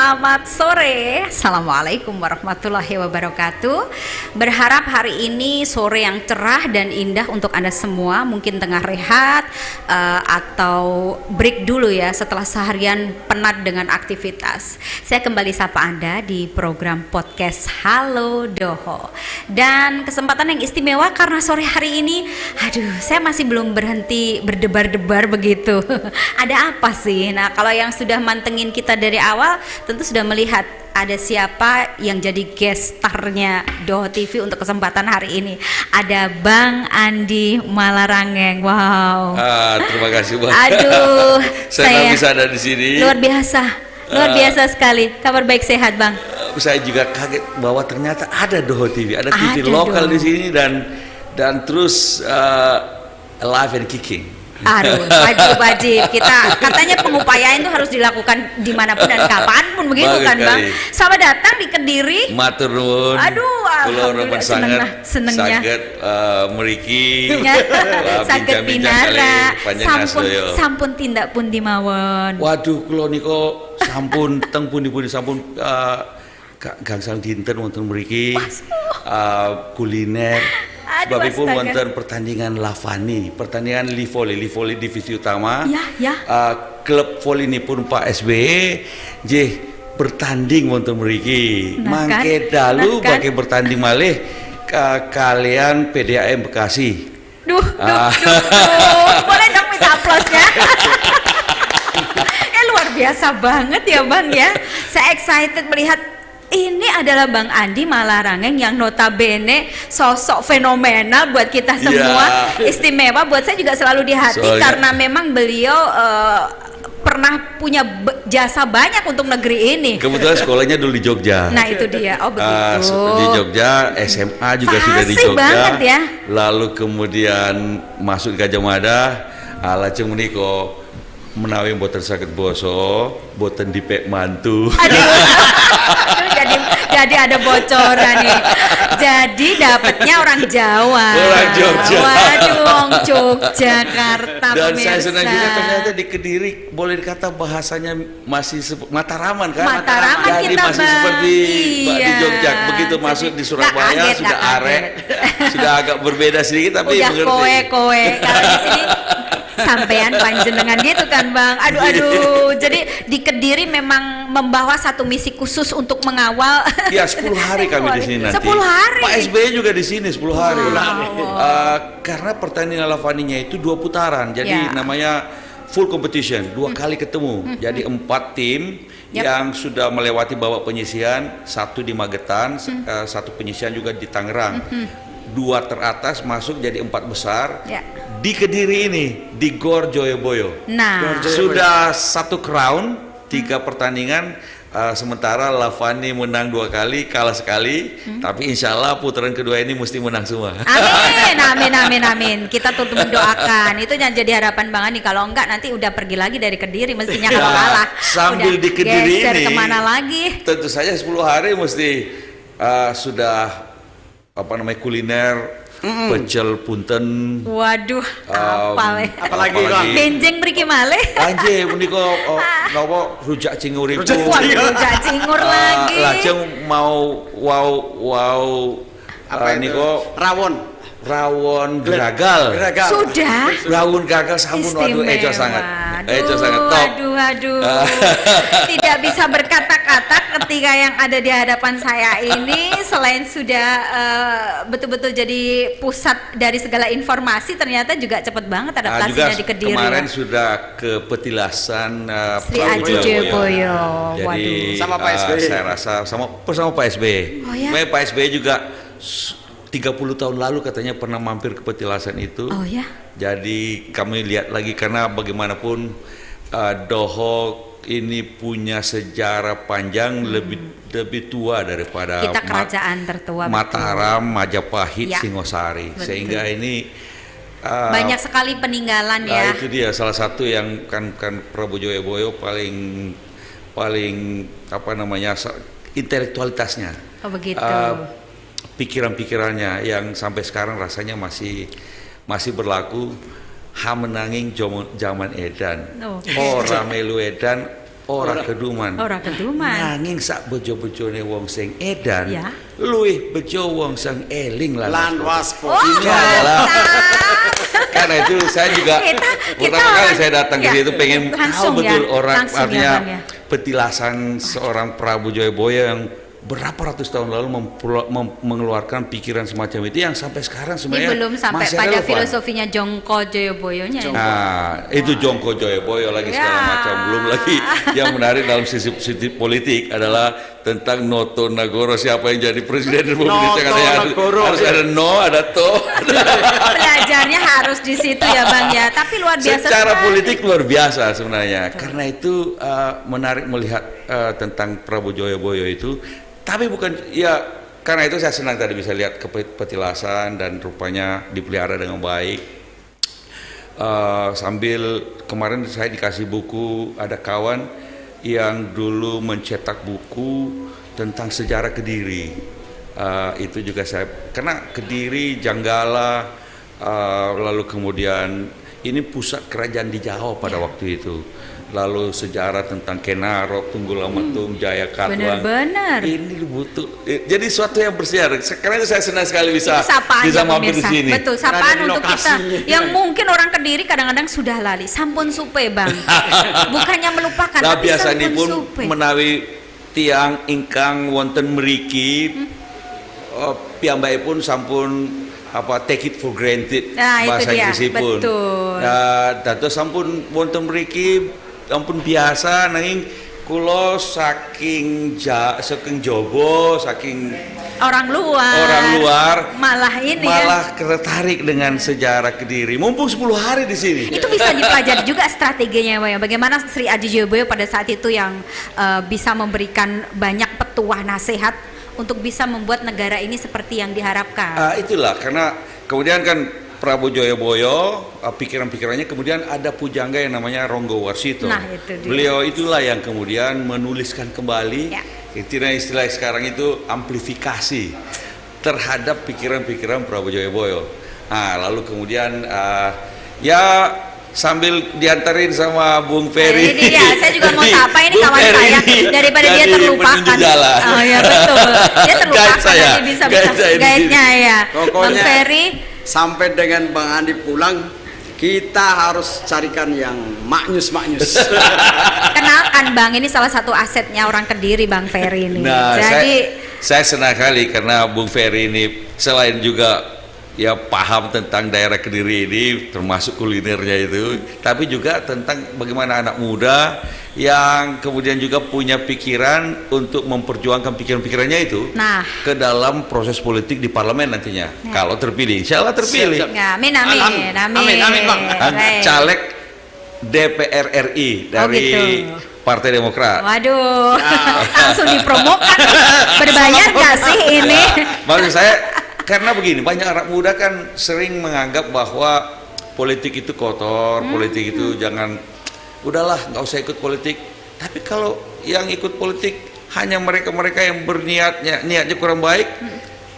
Selamat sore. Assalamualaikum warahmatullahi wabarakatuh. Berharap hari ini sore yang cerah dan indah untuk Anda semua. Mungkin tengah rehat atau break dulu ya setelah seharian penat dengan aktivitas. Saya kembali sapa Anda di program podcast Halo Doho. Dan kesempatan yang istimewa karena sore hari ini, saya masih belum berhenti berdebar-debar begitu. Ada apa sih? Nah, kalau yang sudah mantengin kita dari awal tentu sudah melihat ada siapa yang jadi guest starnya Doho TV untuk kesempatan hari ini. Ada Bang Andi Malarangeng. Wow. Terima kasih Bang. Aduh, saya bisa ada di sini. Luar biasa sekali. Kabar baik, sehat Bang? Saya juga kaget bahwa ternyata ada Doho TV, ada TV lokal di sini dan terus live and kicking. Aduh, wajib. Kita katanya pengupayaan itu harus dilakukan dimanapun dan kapanpun begitu kan Bang. Selamat datang di Kediri. Matur nuwun. Aduh, alhamdulillah senengnya. Saged mriki. Saged pinara. Sampun tindak pundi mawon. Waduh, kula nika sampun teng pundi-pundi sampun gangsal dinten wonten mriki. Kuliner. Sebabipun wonten pertandingan Lavani, pertandingan Livoli divisi utama. Klub voli ini pun Pak SBY bertanding wonten mriki. Mangke dalu bagi bertanding malih kalian PDAM Bekasi. Duh. Boleh dong minta aplausnya. Luar biasa banget ya Bang ya. Saya excited melihat ini adalah Bang Andi Malarangeng yang notabene sosok fenomenal buat kita semua, istimewa buat saya juga selalu di hati karena memang beliau pernah punya jasa banyak untuk negeri ini. Kebetulan sekolahnya dulu di Jogja. Nah itu dia, begitu. Di Jogja, SMA juga sudah di Jogja. Banget ya. Lalu kemudian masuk Gajah Mada, lajeng menika menawi boten saged basa, boten dipek mantu. Jadi ada bocoran nih. Jadi dapatnya orang Jawa. Orang Jogja. Waduh, Yogyakarta. Dan pemirsa. Saya senang juga ternyata di Kediri boleh dikata bahasanya masih Mataraman kan? Mataraman jadi kita masih seperti di Jogja. Begitu masuk di Surabaya sudah arek, sudah agak berbeda sedikit tapi udah mengerti. Kowe. Kalau di sini sampean panjenengan gitu kan Bang. Aduh. Jadi di Kediri memang membawa satu misi khusus untuk mengawal. Ya 10 hari kami di sini nanti. 10 hari. Pak SBY juga di sini 10 hari. Wow. Karena pertandingan Lavaninya itu 2 putaran. Jadi namanya full competition, 2 kali ketemu. Jadi 4 tim yang sudah melewati babak penyisihan, 1 di Magetan, 1 penyisihan juga di Tangerang. 2 teratas masuk jadi 4 besar. Di Kediri ini di Gor Joyoboyo. Nah, sudah 1 crown, 3 pertandingan. Sementara Lavani menang 2 kali, kalah sekali. Tapi insya Allah putaran kedua ini mesti menang semua. Amin. Kita tutup mendoakan. Itu yang jadi harapan Bang Andi. Kalau enggak nanti udah pergi lagi dari Kediri mestinya kalau kalah. Sambil udah di Kediri ini kemana lagi? Tentu saja 10 hari mesti sudah kuliner. Pecel punten. Waduh, apalagi benjeng mriki malih. Anjing menika napa rujak cingur itu. Rujak cingur lagi. Lajeng mau niku rawon geragal. Sudah. Rawon geragal sampun waduh eco sangat. Top. Waduh. Tidak bisa berkata-kata ketika yang ada di hadapan saya ini selain sudah betul-betul jadi pusat dari segala informasi, ternyata juga cepat banget adaptasinya di Kediri. Kemarin sudah ke petilasan Sri Aji Joyoboyo. Jadi sama Pak SBY. Saya rasa sama Pak SBY. Pak SBY juga 30 tahun lalu katanya pernah mampir ke petilasan itu. Jadi kami lihat lagi karena bagaimanapun Doho ini punya sejarah panjang, lebih tua daripada kita kerajaan tertua Mataram, Majapahit, Singosari. Sehingga ini banyak sekali peninggalan ya. Itu dia salah satu yang kan Prabu Joyoboyo paling intelektualitasnya. Begitu. Pikiran-pikirannya yang sampai sekarang rasanya masih berlaku. Menanging zaman edan. Ora melu edan ora keduman. Ora keduman. Nanging sak bejo-bejone wong sing edan, Ya. luwih bejo wong sing eling Lan waspo. Ini adalah karena itu saya juga pertama kali saya datang ke situ pengen tahu betul orang artinya petilasan seorang Prabu Joyoboyo yang berapa ratus tahun lalu mengeluarkan pikiran semacam itu yang sampai sekarang Ini sebenarnya belum sampai masih pada relevan. filosofinya Jongko Joyoboyonya. Nah, itu Jongko Joyoboyo lagi segala macam. Belum lagi yang menarik dalam sisi politik adalah tentang Noto Nagoro, siapa yang jadi presiden Republik Indonesia, katanya harus ada no, ada to. Belajarnya harus di situ ya Bang ya. Tapi luar biasa. Secara sekali. politik luar biasa sebenarnya. Karena itu menarik melihat tentang Prabu Joyoboyo itu. Tapi bukan ya, karena itu saya senang tadi bisa lihat kepetilasan dan rupanya dipelihara dengan baik. Sambil kemarin saya dikasih buku, ada kawan yang dulu mencetak buku tentang sejarah Kediri. Itu juga saya, karena Kediri, Janggala, lalu kemudian ini pusat kerajaan di Jawa pada waktu itu. Lalu sejarah tentang Kenarok, Tunggulamatung, Jaya Katuang. Benar-benar. Ini butuh. Jadi suatu yang bersejarah. Sekarang itu saya senang sekali bisa mampir di pemirsa. sini. Betul, sapaan untuk kita yang mungkin orang Kediri kadang-kadang sudah lali. Sampun supe Bang. Bukannya melupakan, Nah, tapi biasa ini sampun pun supe. menawi tiang ingkang wonten mriki piyambakipun sampun take it for granted, Nah, bahasa itu dia. Inggrisipun. Betul. Dados sampun wonten mriki ampun biasa, nanging kula saking Jowo, saking orang luar malah ya. tertarik dengan sejarah Kediri. Mumpung 10 hari di sini. Itu bisa dipelajari juga strateginya Bang ya. Bagaimana Sri Aji Joyoboyo pada saat itu yang bisa memberikan banyak petuah nasihat untuk bisa membuat negara ini seperti yang diharapkan. Itulah karena kemudian kan Prabu Joyoboyo pikiran-pikirannya, kemudian ada pujangga yang namanya Ronggo Warsito. Nah, itu dia. Beliau itulah yang kemudian menuliskan kembali istilah sekarang itu amplifikasi terhadap pikiran-pikiran Prabu Joyoboyo. Nah, lalu kemudian ya sambil diantarin sama Bung Ferry. Ini dia, saya juga mau sapa ini kawan saya daripada dia terlupakan. Oh ya betul, dia terlupakan nanti bisa guide-nya ya. Bang Ferry. Sampai dengan Bang Andi pulang, kita harus carikan yang maknyus-maknyus. Kenalkan Bang, ini salah satu asetnya orang Kediri Bang Ferry ini. Nah, jadi saya senang kali karena Bung Ferry ini selain juga ya paham tentang daerah Kediri ini, termasuk kulinernya itu, tapi juga tentang bagaimana anak muda yang kemudian juga punya pikiran untuk memperjuangkan pikiran-pikirannya itu ke dalam proses politik di parlemen nantinya. Kalau terpilih, insya Allah terpilih. Amin, amin, amin, amin Bang. Caleg DPR RI dari Partai Demokrat. Waduh, langsung dipromokan. Berbayar nggak sih ini? Maksud saya, karena begini, banyak anak muda kan sering menganggap bahwa politik itu kotor, politik itu jangan, udahlah nggak usah ikut politik. Tapi kalau yang ikut politik hanya mereka-mereka yang niatnya kurang baik,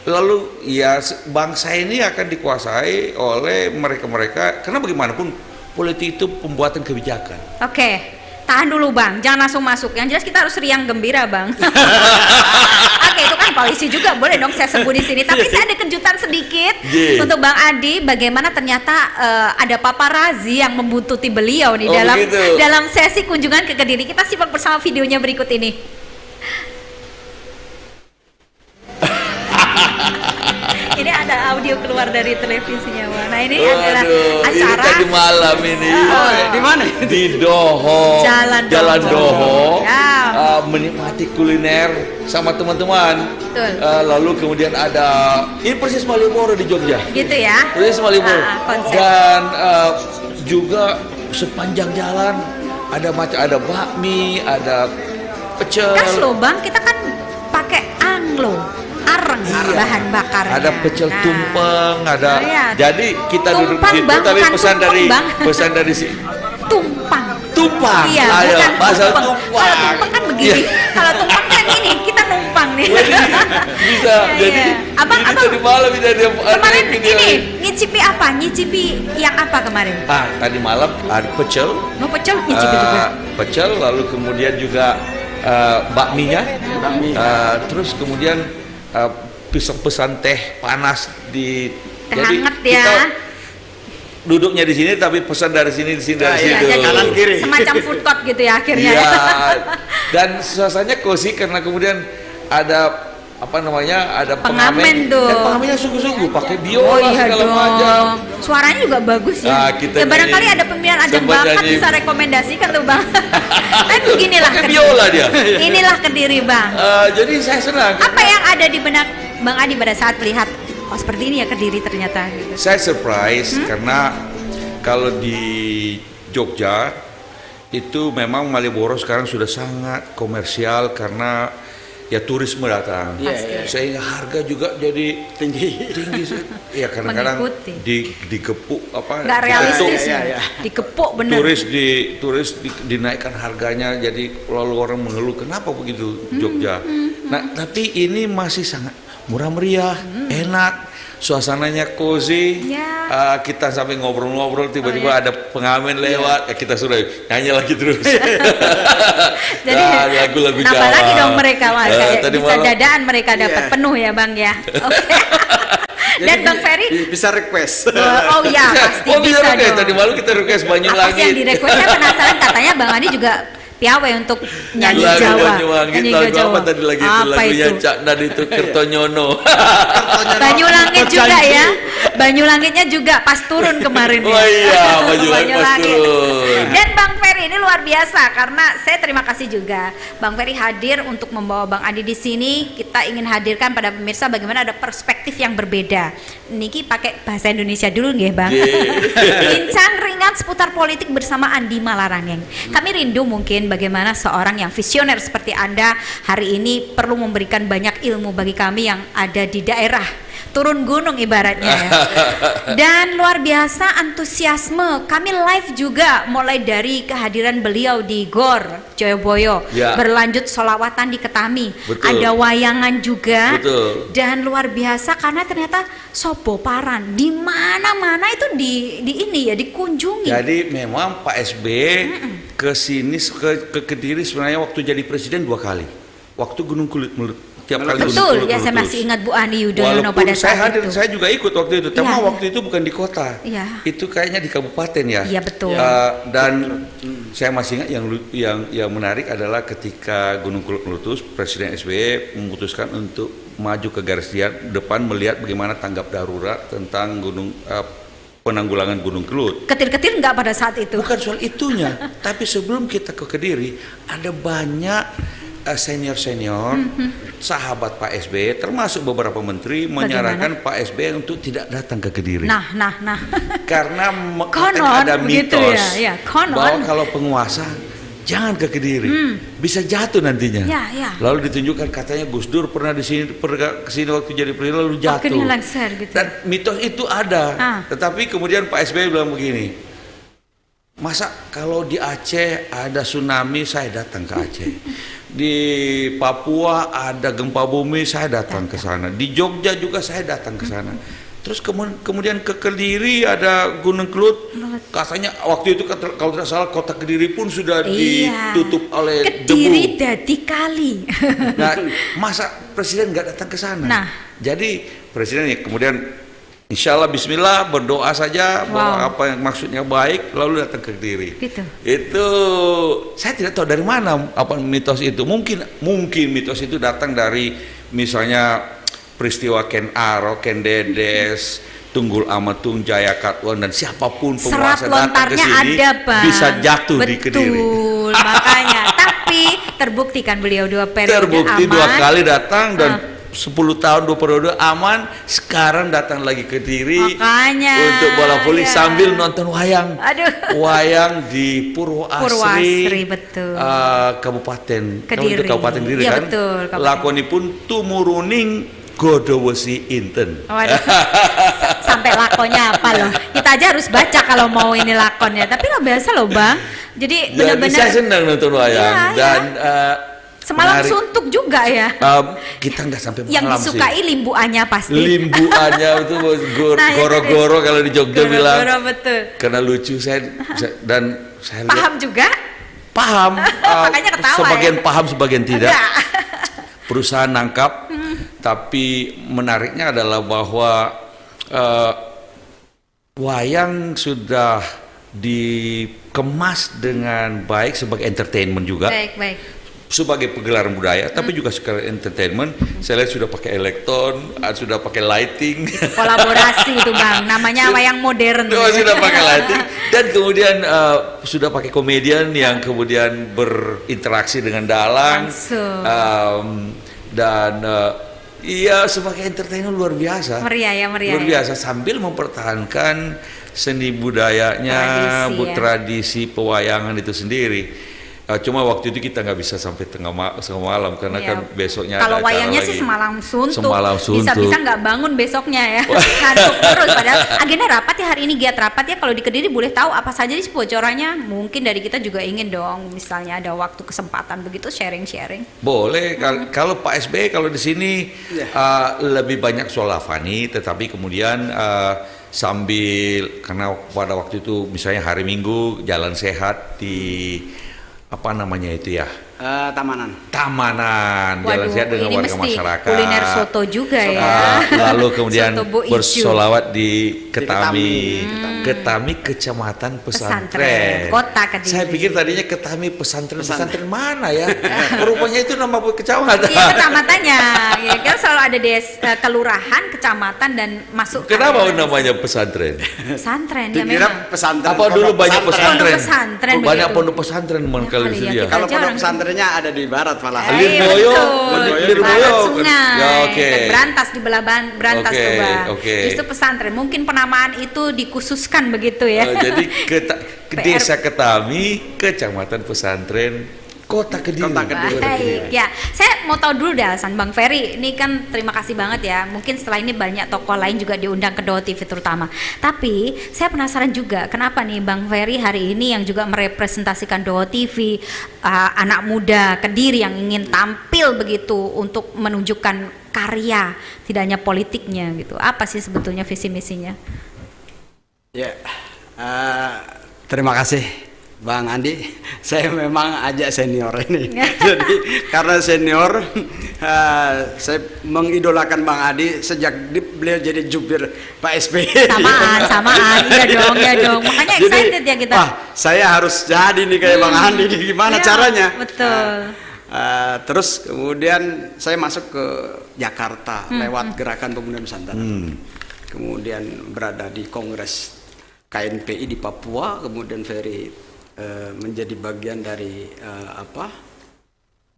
lalu ya bangsa ini akan dikuasai oleh mereka-mereka. Karena bagaimanapun politik itu pembuatan kebijakan. Oke. Tahan dulu Bang, jangan langsung masuk. Yang jelas kita harus riang gembira Bang. Oke, itu kan polisi juga, boleh dong saya sebut di sini. Tapi saya ada kejutan sedikit untuk Bang Adi. Bagaimana ternyata ada paparazi yang membuntuti beliau nih dalam sesi kunjungan ke Kediri. Kita simak bersama videonya berikut ini. Ini ada audio keluar dari televisinya Bang. Nah ini adalah acara. Ini tadi malam ini. Di mana? Di Doho. Jalan Doho. Menikmati kuliner sama teman-teman. Betul. Lalu kemudian ada ini persis Malioboro di Jogja. Gitu ya. Persis Malioboro. Konsep. Dan juga sepanjang jalan ada bakmi, ada pecel. Khas loh Bang, kita kan pakai anglo. Areng bahan bakarnya. Ada pecel tumpeng, ada. Jadi kita duduk tumpang, di situ, Bang, tapi bukan pesan dari si tumpang. Iya, bukan bahasa tumpeng. tumpang. Kalau tumpeng kan begini. Kalau tumpeng kan ini kita numpang. numpang nih. Bisa. Jadi abang tadi malam kemarin ini ngicipi apa? Ngicipi yang apa kemarin? Tadi malam ada pecel. Mau pecel ngicipi juga. Pecel, lalu kemudian juga bakminya. Terus kemudian pesan teh panas di. Teh jadi hangat kita ya. Duduknya di sini tapi pesan dari sini dari situ. Jadi kanan kiri. semacam food court gitu ya akhirnya. Iya. Dan suasananya cozy karena kemudian ada ada pengamen tuh. Dan pengamennya sungguh-sungguh pakai biola segala macam. Suaranya juga bagus ya. Ya barangkali ada pemilihan ajang bakat bisa rekomendasikan tuh Bang. Tapi beginilah pakai biola dia. Inilah Kediri Bang. Jadi saya senang. Apa yang ada di benak Bang Adi pada saat melihat seperti ini ya Kediri ternyata gitu. Saya surprise karena kalau di Jogja itu memang Malioboro sekarang sudah sangat komersial karena ya turisme datang. Sehingga harga juga jadi tinggi. Ya kadang-kadang dikepuk nggak realistis ya. Dikepuk bener. Turis dinaikkan harganya, jadi lalu orang mengeluh kenapa begitu Jogja. Nah tapi ini masih sangat murah meriah, enak, suasananya cozy. Kita sampai ngobrol-ngobrol tiba-tiba ada pengamen lewat, kita sudah nyanyi lagi terus. Jadi lagu-lagu Jawa. Nambah lagi dong mereka bisa malam, dadaan mereka dapat penuh ya Bang ya. Dan Bang Ferry bisa request. Pasti bisa dong. Tadi malam kita request Banyu Langit. Apa sih yang di request? Saya penasaran, katanya Bang Adi juga piawai untuk nyanyi Jawa. Nyanyi Jawa. Apa tadi lagi itu lagunya Cak Nad itu Kertonyono. Banyu Langit juga ya. Banyu Langitnya juga pas turun kemarin. Oh iya, Banyu Langit pas turun. Dan Bang Ferry ini luar biasa karena saya terima kasih juga Bang Ferry hadir untuk membawa Bang Adi di sini. Kita ingin hadirkan pada pemirsa bagaimana ada perspektif yang berbeda. Niki pakai bahasa Indonesia dulu nggih Bang. Bincang ringan seputar politik bersama Andi Malarangeng. Kami rindu mungkin bagaimana seorang yang visioner seperti Anda hari ini perlu memberikan banyak ilmu bagi kami yang ada di daerah turun gunung ibaratnya ya. Dan luar biasa antusiasme kami live juga mulai dari kehadiran beliau di Gor Joyoboyo, berlanjut solawatan di Ketami. Ada wayangan juga. Dan luar biasa karena ternyata Sobo Paran di mana-mana itu di ini ya dikunjungi. Jadi memang Pak SB ke sini ke Kediri sebenarnya waktu jadi presiden 2 kali. Waktu Gunung Kelut tiap kali. Betul, ya saya masih ingat Bu Ani Yudhoyono pada saat itu. Saya juga ikut waktu itu. Tapi waktu itu bukan di kota. Itu kayaknya di kabupaten ya. Iya betul. Dan saya masih ingat yang menarik adalah ketika Gunung Kelut meletus, Presiden SBY memutuskan untuk maju ke garis depan melihat bagaimana tanggap darurat tentang penanggulangan Gunung Kelut. Ketir-ketir enggak pada saat itu? Bukan soal itunya, tapi sebelum kita ke Kediri ada banyak senior-senior sahabat Pak SBY termasuk beberapa menteri menyarankan Pak SBY untuk tidak datang ke Kediri. Nah. Karena ada mitos bahwa kalau penguasa jangan ke Kediri, bisa jatuh nantinya. Lalu ditunjukkan katanya Gus Dur pernah ke sini waktu jadi presiden lalu jatuh. Gitu. Dan mitos itu ada. Tetapi kemudian Pak SBY bilang begini, masa kalau di Aceh ada tsunami saya datang ke Aceh. Di Papua ada gempa bumi saya datang ke sana. Di Jogja juga saya datang ke sana. Terus kemudian ke Kediri ada Gunung Kelut. Katanya waktu itu kalau tidak salah kota Kediri pun sudah ditutup oleh Kediri debu. dadi kali. Nah, masa presiden nggak datang ke sana? Jadi presiden kemudian insya Allah Bismillah berdoa saja bahwa apa yang maksudnya baik lalu datang ke Kediri. Itu saya tidak tahu dari mana apa mitos itu. Mungkin mitos itu datang dari misalnya peristiwa Ken Arok, Ken Dedes, Tunggul Amatung, Jaya Katuan dan siapapun penguasa datang ke sini bisa jatuh di Kediri. Betul, makanya. Tapi terbukti kan beliau 2 periode terbukti aman. 2 kali datang dan 10 tahun 2 periode aman, sekarang datang lagi ke Kediri untuk bola voli sambil nonton wayang. Wayang di Purwoasri betul. Kabupaten Kediri. Kabupaten Kediri kan. Betul, lakonipun tumurunning Godowesi Inten. Sampai lakonnya apa loh? Kita aja harus baca kalau mau ini lakonnya. Tapi lo biasa loh Bang. Jadi benar-benar saya senang nonton wayang dan Semalam menarik. suntuk juga ya. Kita nggak sampai malam Yang disukai sih. limbuannya pasti. Limbuannya itu Nah, goro-goro kalau di Jogja bilang. Goro-goro, betul. Karena lucu dan saya lihat Paham juga? paham. Makanya ketawa sebagian ya? paham, sebagian tidak. Enggak. Perusahaan nangkap, tapi menariknya adalah bahwa wayang sudah dikemas dengan baik sebagai entertainment juga. Baik. Sebagai pegelaran budaya, tapi juga sebagai entertainment. Saya lihat sudah pakai elektron, sudah pakai lighting. Kolaborasi itu Bang, namanya wayang modern. Sudah pakai lighting dan kemudian sudah pakai komedian yang kemudian berinteraksi dengan dalang. Langsung. Dan iya, sebagai entertainment luar biasa. Meriah. Luar biasa sambil mempertahankan seni budayanya, tradisi pewayangan itu sendiri. Cuma waktu itu kita nggak bisa sampai tengah malam karena kan besoknya kalau ada acara wayangnya lagi. sih semalam suntuk. Suntuk. Bisa nggak bangun besoknya ya. Ngantuk terus. Padahal agenda rapat ya hari ini, giat rapat ya. Kalau di Kediri boleh tahu apa saja sih bocorannya. Mungkin dari kita juga ingin dong, misalnya ada waktu kesempatan begitu sharing. Boleh. Kalau Pak SBY kalau di sini lebih banyak soal Lavani, tetapi kemudian sambil karena pada waktu itu misalnya hari Minggu jalan sehat di apa namanya itu ya? Tamanan. Jalan sehat dengan warga masyarakat. Kuliner soto juga ya. Lalu kemudian Soto bersolawat di Ketami. Ketami Kecamatan Pesantren. Kota Kediri. Saya pikir tadinya Ketami Pesantren mana ya? Rupanya itu nama kecamatan. Iya, kecamatannya. Ya, kan selalu ada kelurahan, kecamatan dan masuk. Kenapa namanya pesantren? Pesantren ya Dikira memang. pesantren. Apa dulu banyak pesantren? Pondok pesantren Banyak begitu. pondok pesantren kalau di sini ya. Kalau Aja pondok orang- pesantrennya ada di barat malah. Lirboyo. Betul. Lirboyo. Barat sungai. Ya, oke. Berantas di belah Berantas Oke, tuh Bang. oke. Itu pesantren. Mungkin penamaan itu dikhususkan begitu ya. Jadi Desa Ketami, Kecamatan Pesantren, Kota Kediri. Baik, ya. Saya mau tahu dulu deh alasan Bang Ferry. Ini kan terima kasih banget ya. Mungkin setelah ini banyak tokoh lain juga diundang ke Dowo TV terutama. Tapi saya penasaran juga kenapa nih Bang Ferry hari ini yang juga merepresentasikan Dowo TV, anak muda Kediri yang ingin tampil begitu untuk menunjukkan karya, tidak hanya politiknya gitu. Apa sih sebetulnya visi misinya? Ya, terima kasih Bang Andi. Saya memang ajak senior ini. Jadi karena senior, saya mengidolakan Bang Andi sejak beliau jadi jubir Pak SBY. Samaan, iya dong. Makanya excited ya kita. Wah, saya harus jadi nih kayak Bang Andi. Gimana Iya, caranya? betul. Terus kemudian saya masuk ke Jakarta lewat Gerakan Pemuda Nusantara. Kemudian berada di Kongres KNPI di Papua, kemudian Ferry menjadi bagian dari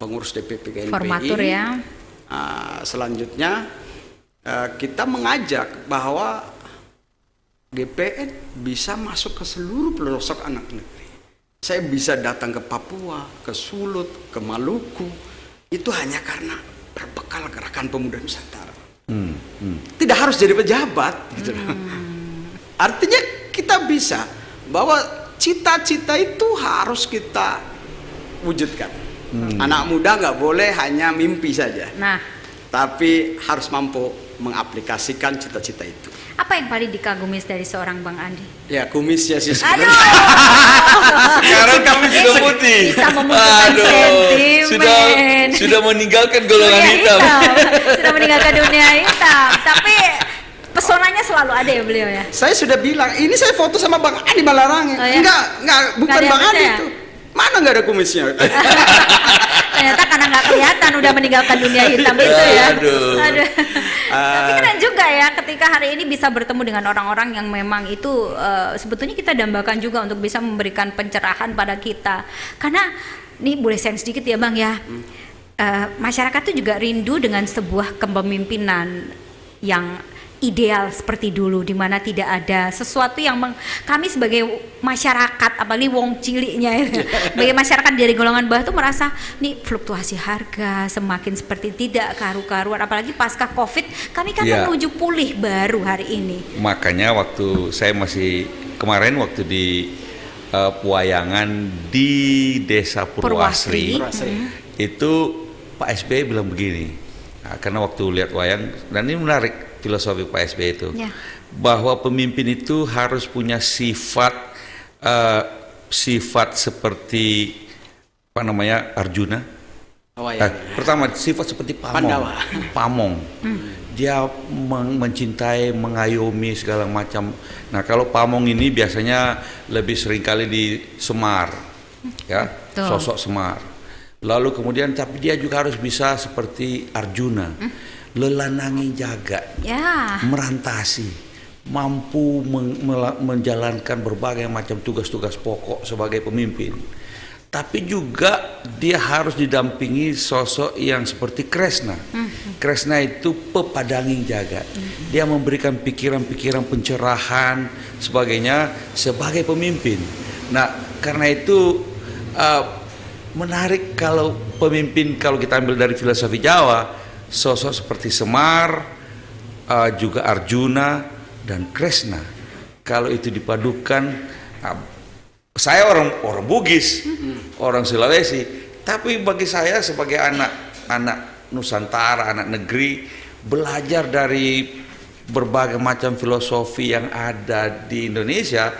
pengurus DPP KNPI. Formatur ya. Selanjutnya kita mengajak bahwa GPN bisa masuk ke seluruh pelosok anak negeri. Saya bisa datang ke Papua, ke Sulut, ke Maluku, itu hanya karena berbekal Gerakan Pemuda Nusantara. Tidak harus jadi pejabat, gitu. Artinya kita bisa bahwa cita-cita itu harus kita wujudkan. Anak muda nggak boleh hanya mimpi saja, tapi harus mampu mengaplikasikan cita-cita itu. Apa yang paling dikagumi dari seorang Bang Andi? Ya, kumisnya sih Aduh, Sekarang kami sudah putih. bisa memunculkan sentimen. Sudah meninggalkan golongan hitam. Sudah meninggalkan dunia hitam. Tapi pesonanya selalu ada ya beliau ya. Saya sudah bilang, ini saya foto sama Bang Andi Malarangin. Oh, ya? Enggak, bukan ada yang Bang Andi percaya? itu. Mana nggak ada kumisnya? Ternyata karena nggak kelihatan udah meninggalkan dunia hitam itu ya. Aduh. Tapi keren juga ya ketika hari ini bisa bertemu dengan orang-orang yang memang itu sebetulnya kita dambakan juga untuk bisa memberikan pencerahan pada kita. Karena ini boleh share sedikit ya Bang ya. Masyarakat tuh juga rindu dengan sebuah kepemimpinan yang ideal seperti dulu, di mana tidak ada sesuatu yang kami sebagai masyarakat, apalagi wong ciliknya sebagai masyarakat dari golongan bawah tuh merasa nih fluktuasi harga semakin seperti tidak karu-karuan, apalagi pasca Covid kami kan menuju pulih baru hari ini. Makanya waktu saya masih kemarin waktu di pewayangan di Desa Purwasri. Itu Pak SBY bilang begini, karena waktu lihat wayang, dan ini menarik filosofi Pak SBY itu, bahwa pemimpin itu harus punya sifat seperti Arjuna. Pertama sifat seperti Pamong. Dia mencintai, mengayomi segala macam. Nah, kalau Pamong ini biasanya lebih seringkali di Semar, ya, sosok Semar. Lalu kemudian, tapi dia juga harus bisa seperti Arjuna, lelanangi jagat, merantasi, mampu menjalankan berbagai macam tugas-tugas pokok sebagai pemimpin. Tapi juga dia harus didampingi sosok yang seperti Kresna. Kresna itu pepadangi jagat. Dia memberikan pikiran-pikiran pencerahan sebagainya sebagai pemimpin. Nah, karena itu menarik kalau pemimpin, kalau kita ambil dari filosofi Jawa, sosok seperti Semar, juga Arjuna dan Kresna. Kalau itu dipadukan, saya orang Bugis, orang Sulawesi, tapi bagi saya sebagai anak Nusantara, anak negeri, belajar dari berbagai macam filosofi yang ada di Indonesia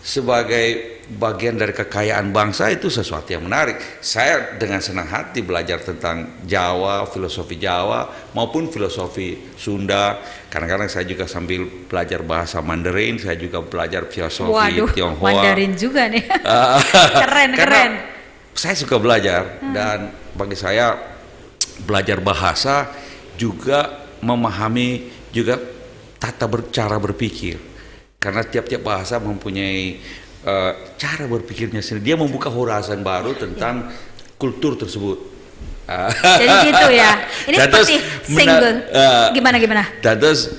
sebagai bagian dari kekayaan bangsa itu sesuatu yang menarik. Saya dengan senang hati belajar tentang Jawa, filosofi Jawa maupun filosofi Sunda. Kadang-kadang saya juga sambil belajar bahasa Mandarin, saya juga belajar filosofi Tionghoa. Mandarin juga nih. Keren. Saya suka belajar, dan bagi saya belajar bahasa juga memahami juga cara berpikir, karena tiap-tiap bahasa mempunyai cara berpikirnya sendiri. Dia membuka horizon baru tentang kultur tersebut. Jadi gitu ya. Ini seperti single. Gimana? Dan terus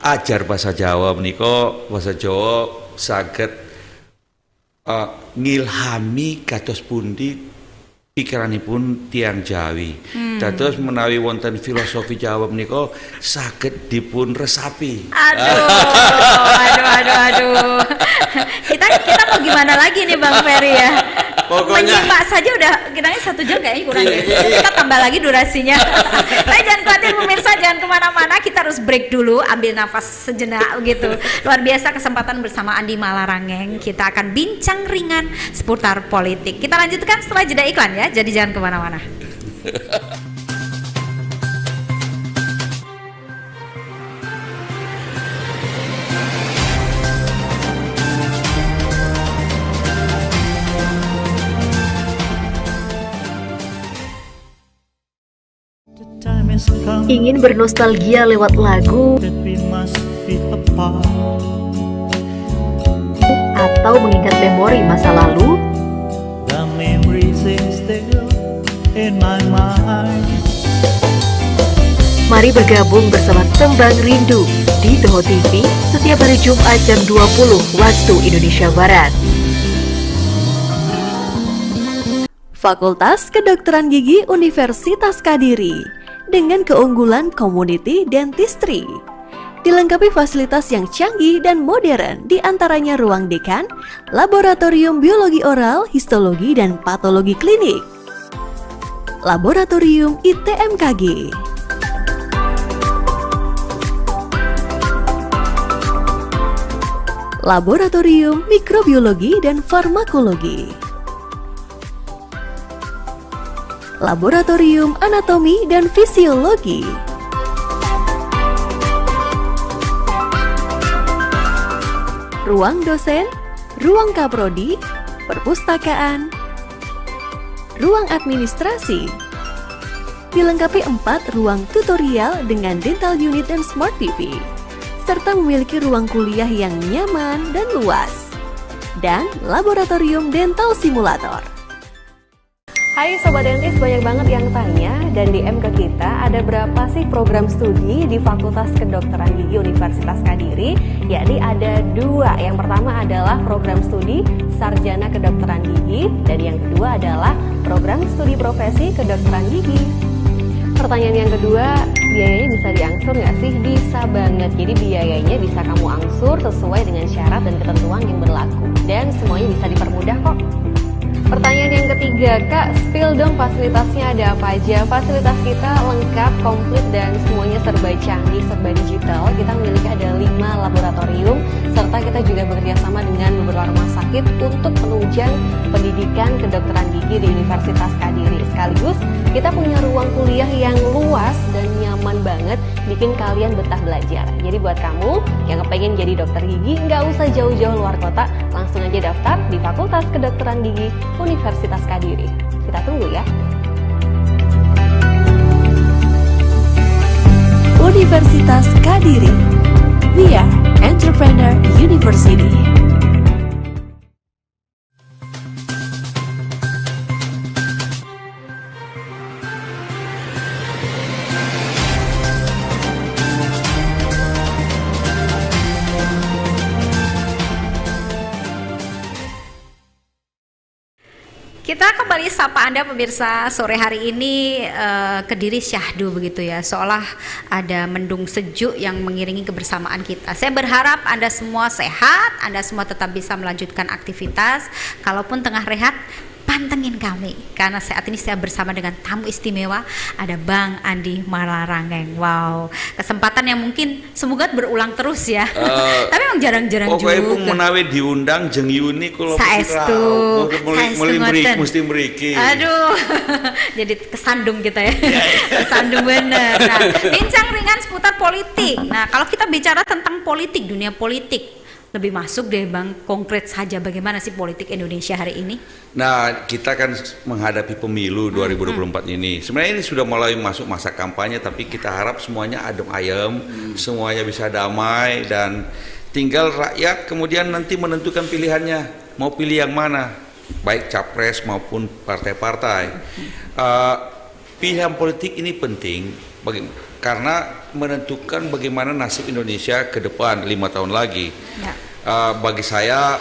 ajar bahasa Jawa meniko, bahasa Jawa saged ngilhami kados pundi pikiranipun tiang Jawi. Dados menawi wonten filosofi Jawa menika saged dipun resapi. Aduh. Kita mau gimana lagi nih Bang Ferry ya? Pokoknya menyimak saja udah kita 1 jam kayaknya kurang ya. Kita tambah lagi durasinya. Tapi jangan khawatir pemirsa, jangan kemana-mana. Kita harus break dulu, ambil nafas sejenak gitu. Luar biasa kesempatan bersama Andi Malarangeng. Kita akan bincang ringan seputar politik. Kita lanjutkan setelah jeda iklan ya. Jadi jangan kemana-mana. Ingin bernostalgia lewat lagu atau mengingat memori masa lalu? Mari bergabung bersama Tembang Rindu di Toho TV setiap hari Jumat jam 20 waktu Indonesia Barat. Fakultas Kedokteran Gigi Universitas Kadiri dengan keunggulan community dentistry. Dilengkapi fasilitas yang canggih dan modern, di antaranya ruang dekan, laboratorium biologi oral, histologi, dan patologi klinik. Laboratorium ITMKG. Laboratorium mikrobiologi dan farmakologi. Laboratorium anatomi dan fisiologi. Ruang dosen, ruang kaprodi, perpustakaan, ruang administrasi. Dilengkapi 4 ruang tutorial dengan dental unit dan smart TV, serta memiliki ruang kuliah yang nyaman dan luas, dan laboratorium dental simulator. Hai Sobat Dentis, banyak banget yang tanya dan DM ke kita, ada berapa sih program studi di Fakultas Kedokteran Gigi Universitas Kadiri? Yakni ada 2. Yang pertama adalah program studi Sarjana Kedokteran Gigi, dan yang kedua adalah program studi profesi Kedokteran Gigi. Pertanyaan yang kedua, biayanya bisa diangsur nggak sih? Bisa banget, jadi biayanya bisa kamu angsur sesuai dengan syarat dan ketentuan yang berlaku, dan semuanya bisa dipermudah kok. Pertanyaan yang ketiga, Kak, spill dong fasilitasnya ada apa aja? Fasilitas kita lengkap, komplit, dan semuanya serba canggih, serba digital. Kita memiliki ada 5 laboratorium, serta kita juga bekerjasama dengan beberapa rumah sakit untuk penunjang pendidikan kedokteran gigi di Universitas Kadiri. Sekaligus, kita punya ruang kuliah yang luas dan nyaman banget, bikin kalian betah belajar. Jadi buat kamu yang kepengen jadi dokter gigi, nggak usah jauh-jauh luar kota, langsung aja daftar di Fakultas Kedokteran Gigi Universitas Kadiri. Kita tunggu ya. Universitas Kadiri, we are Entrepreneur University. Kita kembali sapa Anda pemirsa sore hari ini. Kediri syahdu begitu ya, seolah ada mendung sejuk yang mengiringi kebersamaan kita. Saya berharap Anda semua sehat, Anda semua tetap bisa melanjutkan aktivitas. Kalaupun tengah rehat, pantengin kami, karena saat ini saya bersama dengan tamu istimewa, ada Bang Andi Malarangeng. Wow, kesempatan yang mungkin semoga berulang terus ya. Tapi memang jarang-jarang juga. Pokoknya pun menawi diundang jeung Yuni kula saestu mesti mriki. Aduh, jadi kesandung kita ya. Kesandung bener. Nah, bincang ringan seputar politik. Nah, kalau kita bicara tentang politik, dunia politik, lebih masuk deh Bang, konkret saja bagaimana sih politik Indonesia hari ini? Nah, kita kan menghadapi pemilu 2024 ini. Sebenarnya ini sudah mulai masuk masa kampanye, tapi kita harap semuanya adem ayem, semuanya bisa damai, dan tinggal rakyat kemudian nanti menentukan pilihannya, mau pilih yang mana, baik capres maupun partai-partai. Pilihan politik ini penting karena menentukan bagaimana nasib Indonesia ke depan 5 tahun lagi. Ya. Bagi saya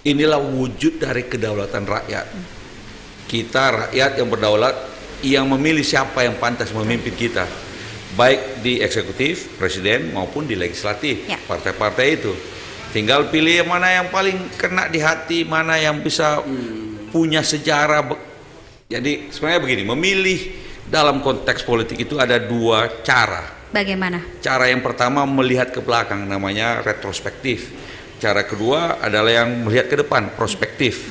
inilah wujud dari kedaulatan rakyat. Kita rakyat yang berdaulat, yang memilih siapa yang pantas memimpin kita, baik di eksekutif, presiden maupun di legislatif. Ya. Partai-partai itu tinggal pilih mana yang paling kena di hati, mana yang bisa punya sejarah. Jadi sebenarnya begini, memilih dalam konteks politik itu ada 2 cara. Bagaimana? Cara yang pertama melihat ke belakang, namanya retrospektif. Cara kedua adalah yang melihat ke depan, prospektif.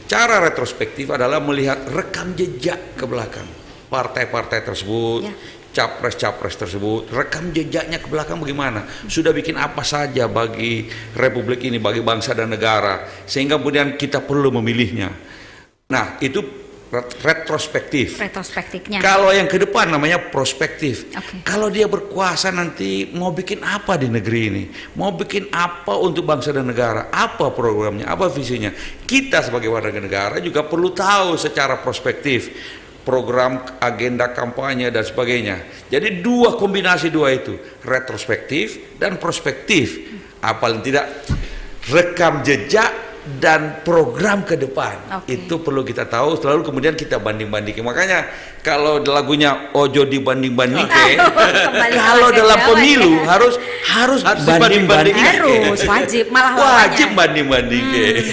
Cara retrospektif adalah melihat rekam jejak ke belakang partai-partai tersebut, capres-capres tersebut, rekam jejaknya ke belakang bagaimana, sudah bikin apa saja bagi republik ini, bagi bangsa dan negara, sehingga kemudian kita perlu memilihnya. Nah, itu retrospektifnya. Kalau yang ke depan namanya prospektif. Kalau dia berkuasa nanti mau bikin apa di negeri ini, mau bikin apa untuk bangsa dan negara, apa programnya, apa visinya. Kita sebagai warga negara juga perlu tahu secara prospektif program, agenda kampanye dan sebagainya. Jadi kombinasi dua itu, retrospektif dan prospektif. Paling tidak rekam jejak dan program ke depan. Itu perlu kita tahu, selalu kemudian kita banding-bandingin. Makanya kalau lagunya Ojo dibanding-bandingke, kalau dalam pemilu harus banding-bandingin. Harus wajib, malah wajib banding-bandingke.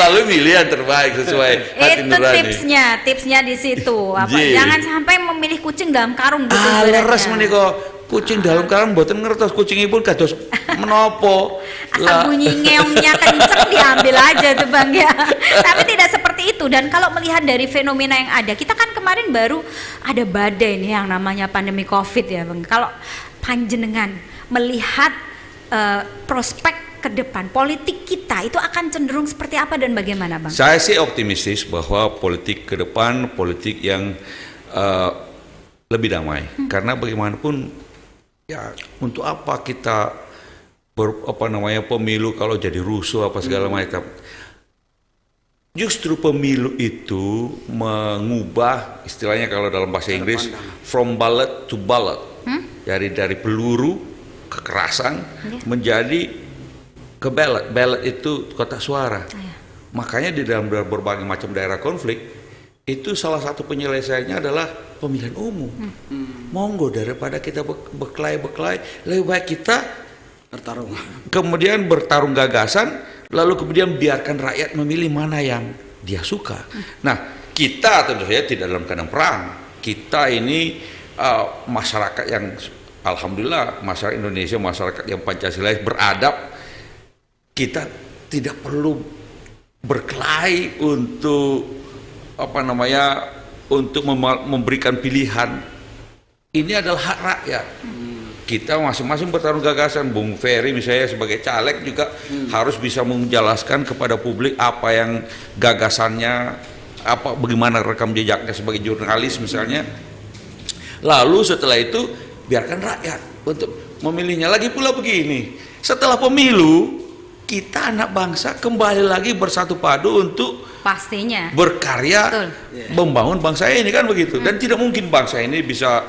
Lalu milih yang terbaik sesuai hati nurani. Tipsnya di situ. Jangan sampai memilih kucing dalam karung gitu. Leres menika kucing dalam karung mboten ngertos kucingipun kados menopo. Asal bunyi ngeongnya kenceng diambil aja tuh Bang ya. Tapi tidak seperti itu. Dan kalau melihat dari fenomena yang ada, kita kan kemarin baru ada badai nih yang namanya pandemi Covid ya Bang. Kalau panjenengan melihat prospek ke depan politik kita itu akan cenderung seperti apa dan bagaimana Bang? Saya sih optimistis bahwa politik ke depan politik yang lebih damai. Karena bagaimanapun ya, untuk apa kita pemilu kalau jadi rusuh apa segala macam. Justru pemilu itu mengubah, istilahnya kalau dalam bahasa Inggris, from ballot to ballot. Dari peluru kekerasan menjadi ke ballot. Ballot itu kotak suara. Makanya di dalam berbagai macam daerah konflik itu salah satu penyelesaiannya adalah pemilihan umum. Monggo, daripada kita berkelahi, lebih baik kita bertarung. Kemudian bertarung gagasan, lalu kemudian biarkan rakyat memilih mana yang dia suka. Nah, kita tentu saja tidak dalam keadaan perang. Kita ini masyarakat yang alhamdulillah, masyarakat Indonesia, masyarakat yang Pancasila beradab. Kita tidak perlu berkelahi untuk untuk memberikan pilihan. Ini adalah hak rakyat. Kita masing-masing bertarung gagasan. Bung Ferry misalnya sebagai caleg juga harus bisa menjelaskan kepada publik apa yang gagasannya, bagaimana rekam jejaknya sebagai jurnalis misalnya. Lalu setelah itu biarkan rakyat untuk memilihnya. Lagi pula begini, setelah pemilu kita anak bangsa kembali lagi bersatu padu untuk pastinya berkarya. Betul. Membangun bangsa ini, kan begitu. Dan tidak mungkin bangsa ini bisa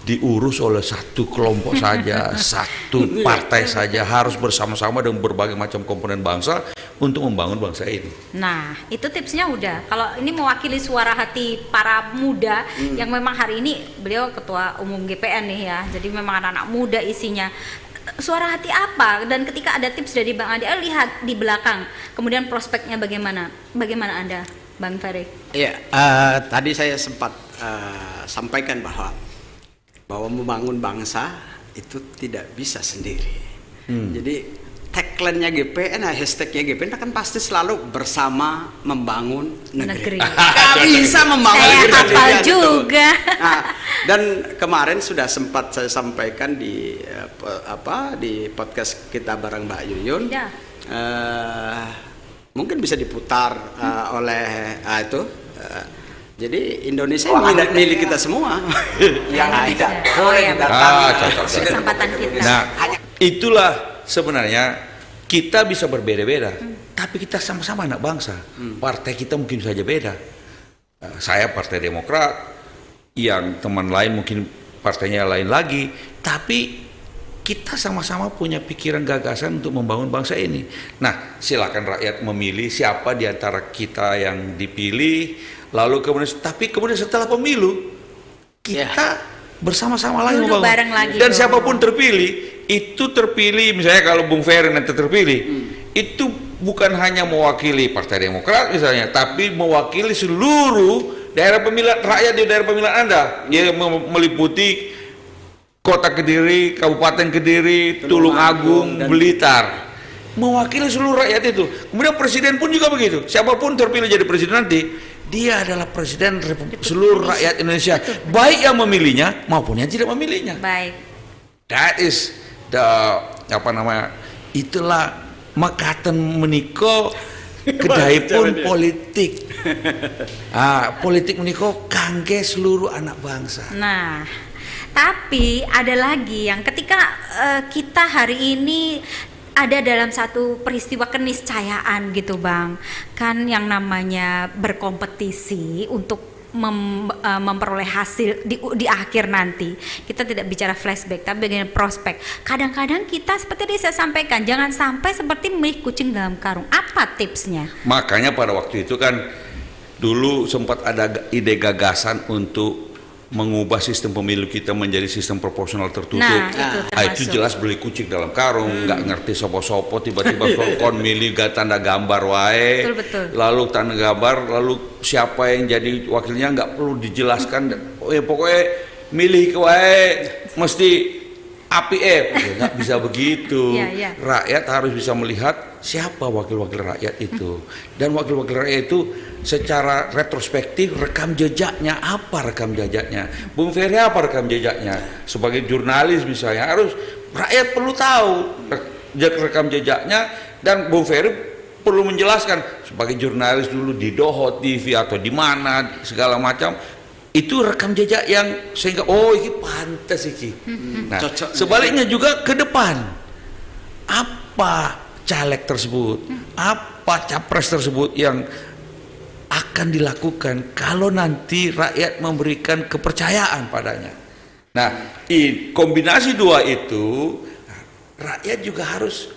diurus oleh satu kelompok saja, satu partai saja. Harus bersama-sama dengan berbagai macam komponen bangsa untuk membangun bangsa ini. Nah, itu tipsnya udah. Kalau ini mewakili suara hati para muda yang memang hari ini beliau ketua umum GPN nih ya. Jadi memang anak-anak muda isinya. Suara hati apa? Dan ketika ada tips dari Bang Adi, lihat di belakang. Kemudian prospeknya bagaimana? Bagaimana Anda, Bang Ferry? Iya, tadi saya sempat sampaikan bahwa membangun bangsa itu tidak bisa sendiri. Jadi tagline-nya GPN, hashtag-nya GPN kan pasti selalu bersama membangun negeri. Gak bisa membangun saya negeri hafal sendirian juga. Nah, dan kemarin sudah sempat saya sampaikan di podcast kita bareng Mbak Yuyun. Ya. Mungkin bisa diputar oleh itu. Jadi Indonesia milik kita semua. Yang tidak boleh kesempatan kita. Nah, itulah sebenarnya kita bisa berbeda-beda, tapi kita sama-sama anak bangsa. Partai kita mungkin saja beda. Saya Partai Demokrat, yang teman lain mungkin partainya lain lagi, tapi kita sama-sama punya pikiran gagasan untuk membangun bangsa ini. Nah, silakan rakyat memilih siapa di antara kita yang dipilih. Lalu kemudian setelah pemilu kita bersama-sama lagi membangun. Dan siapapun terpilih, itu terpilih misalnya kalau Bung Ferry nanti terpilih, itu bukan hanya mewakili Partai Demokrat misalnya, tapi mewakili seluruh daerah pemilihan rakyat di daerah pemilihan Anda. Dia meliputi Kota Kediri, Kabupaten Kediri, Tulung Agung, Blitar. Mewakili seluruh rakyat itu. Kemudian presiden pun juga begitu. Siapapun terpilih jadi presiden nanti, dia adalah presiden seluruh rakyat Indonesia, baik yang memilihnya maupun yang tidak memilihnya. Baik. That is itulah makaten meniko kedai pun politik. Politik meniko kangge seluruh anak bangsa. Nah, tapi ada lagi yang ketika kita hari ini ada dalam satu peristiwa keniscayaan gitu Bang, kan yang namanya berkompetisi untuk memperoleh hasil di akhir nanti. Kita tidak bicara flashback tapi bagaimana prospek. Kadang-kadang kita seperti yang saya sampaikan, jangan sampai seperti milih kucing dalam karung. Apa tipsnya? Makanya pada waktu itu kan dulu sempat ada ide gagasan untuk mengubah sistem pemilu kita menjadi sistem proporsional tertutup. Itu jelas beli kucing dalam karung, nggak ngerti sopo-sopo, tiba-tiba kon milih tanda gambar wae. Betul. Lalu tanda gambar, lalu siapa yang jadi wakilnya nggak perlu dijelaskan. Pokoknya milih ke wae mesti api nggak bisa begitu. Rakyat harus bisa melihat siapa wakil-wakil rakyat itu, dan wakil-wakil rakyat itu secara retrospektif rekam jejaknya apa, rekam jejaknya Bung Ferry apa rekam jejaknya sebagai jurnalis misalnya, harus rakyat perlu tahu rekam jejaknya, dan Bung Ferry perlu menjelaskan sebagai jurnalis dulu di Doho TV atau di mana segala macam, itu rekam jejak yang sehingga ini pantas iki. Nah, sebaliknya juga ke depan, apa caleg tersebut, apa capres tersebut yang akan dilakukan kalau nanti rakyat memberikan kepercayaan padanya. Nah, kombinasi dua itu rakyat juga harus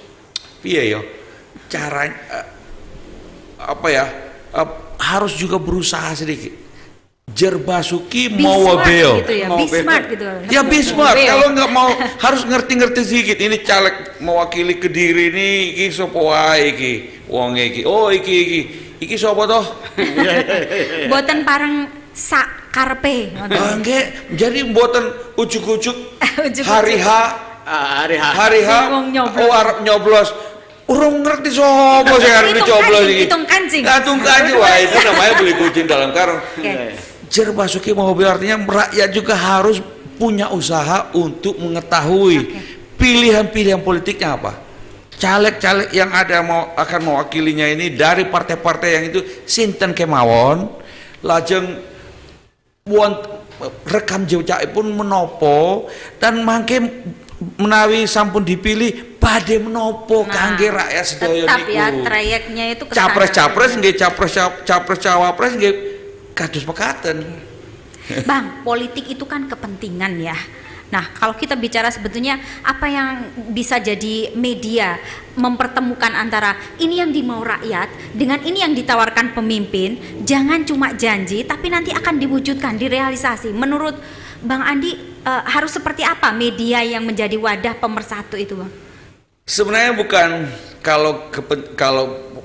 harus juga berusaha sedikit. Jerbasuki mau wabeo gitu ya, be smart gitu. Ya be smart, kalau nggak mau harus ngerti-ngerti sedikit. Ini caleg mewakili Kediri ini sopo wae iki. wong iki. Oh iki sapa toh? Boten parang sak karpe. Nggih, jadi mboten ujuk-ujuk Ujuk-ujuk. hari H Wong nyoblos. arep nyoblos. Urung ngerti sapa sing arep dicoblos iki. Hitung kancing. Hitung kancing, wah itu namanya beli kucing dalam karung. Oke. Jer Basuki Mobil artinya rakyat juga harus punya usaha untuk mengetahui pilihan-pilihan politiknya apa. Caleg-caleg yang ada akan mewakilinya ini dari partai-partai yang itu sinten kemawon, lajeng rekam jejak pun menopo dan mangke menawi sampun dipilih badhe menopo kangge rakyat sedaya Tetap niku. ya trayeknya itu kesana. Capres-capres nggih capres cawapres nggih kados pekaten. Bang, politik itu kan kepentingan ya. Nah, kalau kita bicara sebetulnya apa yang bisa jadi media mempertemukan antara ini yang dimau rakyat dengan ini yang ditawarkan pemimpin, jangan cuma janji tapi nanti akan diwujudkan, direalisasi. Menurut Bang Andi harus seperti apa media yang menjadi wadah pemersatu itu, Bang? Sebenarnya bukan kalau